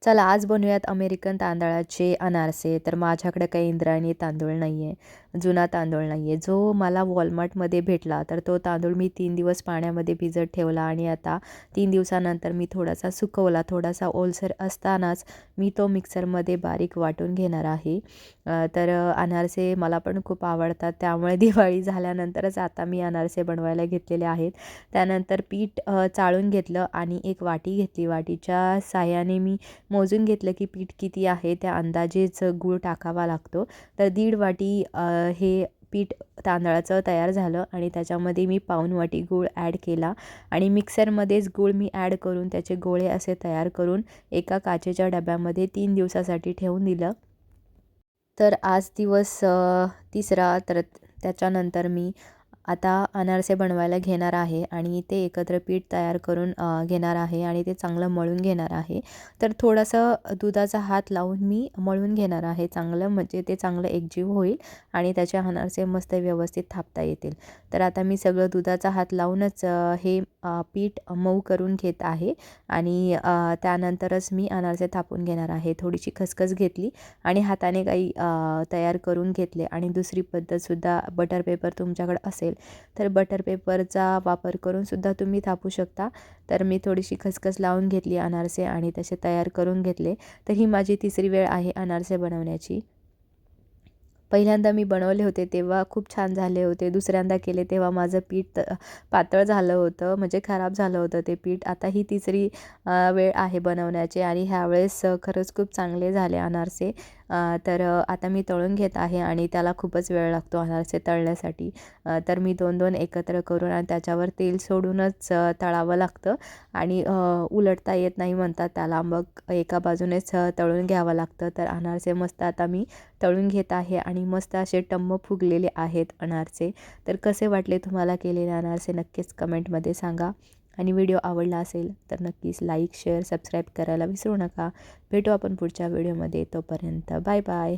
चला आज बनवूयात अमेरिकन तांदळाचे अनारसे. तर माझ्याकडे काही इंद्रायणी तांदूळ नाही आहे, जुना तांदूळ नाही आहे. जो मला वॉलमार्टमध्ये भेटला तर तो तांदूळ मी 3 दिवस पाण्यामध्ये भिजत ठेवला आणि आता 3 दिवसानंतर मी थोडासा सुकवला. थोडासा ओलसर असतानाच मी तो मिक्सरमध्ये बारीक वाटून घेणार आहे. तर अनारसे मला पण खूप आवडतात, त्यामुळे दिवाळी झाल्यानंतरच आता मी अनारसे बनवायला घेतलेले आहेत. त्यानंतर पीठ चाळून घेतलं आणि एक वाटी घेतली. वाटीच्या साहाय्याने मी मोजून घेतलं की पीठ किती आहे, त्या अंदाजेच गूळ टाकावा लागतो. तर 1.5 वाटी हे पीठ तांदळाचं तयार झालं आणि त्याच्यामध्ये मी पाऊण वाटी गूळ ॲड केला आणि मिक्सरमध्येच गूळ मी ॲड करून त्याचे गोळे असे तयार करून एका काचेच्या डब्यामध्ये 3 दिवसासाठी ठेवून दिलं. तर आज दिवस तिसरा. तर त्याच्यानंतर मी आता अनारसे बनवायला घेणार आहे आणि ते एकत्र पीठ तयार करून घेणार आहे आणि ते चांगलं मळून घेणार आहे. तर थोडंसं दुधाचा हात लावून मी मळून घेणार आहे चांगलं, म्हणजे ते चांगलं एकजीव होईल आणि त्याचे अनारसे मस्त व्यवस्थित थापता येतील. तर आता मी सगळं दुधाचा हात लावूनच हे पीठ मऊ करून घेत आहे आणि त्यानंतरच मी अनारसे थापून घेणार आहे. थोडीशी खसखस घेतली आणि हाताने काही तयार करून घेतले. आणि दुसरी पद्धतसुद्धा, बटर पेपर तुमच्याकडे असेल तर बटर पेपरचा वापर करून सुद्धा तुम्ही थापू शकता. तर मी थोडीशी खसखस लावून घेतली अनारसे आणि तसे तयार करून घेतले. तर ही माझी तिसरी वेळ आहे अनारसे बनवण्याची. पहिल्यांदा मी बनवले होते तेव्हा खूप छान झाले होते. दुसऱ्यांदा केले तेव्हा माझं पीठ पातळ झालं होतं, म्हणजे खराब झालं होतं ते पीठ. आता ही तिसरी वेळ आहे बनवण्याची आणि ह्यावेळेस खरंच खूप चांगले झाले अनारसे. तर आता मी तळून घेत आहे आणि त्याला खूपच वेळ लागतो अनारसे तळण्यासाठी. तर मी 2-2 एकत्र करून आणि त्याच्यावर तेल सोडूनच तळावं लागतं आणि उलटता येत नाही म्हणतात त्याला. मग एका बाजूनेच तळून घ्यावं लागतं. तर अनारसे मस्त आता मी तळून घेत आहे आणि मस्त असे टम्म फुगलेले आहेत अनारसे. तर कसे वाटले तुम्हाला केलेले अनारसे नक्कीच कमेंटमध्ये सांगा. आणि व्हिडिओ आवडला असेल तर नक्कीच लाईक, शेअर, सबस्क्राईब करायला विसरू नका. भेटू आपण पुढच्या व्हिडिओमध्ये. तोपर्यंत बाय बाय.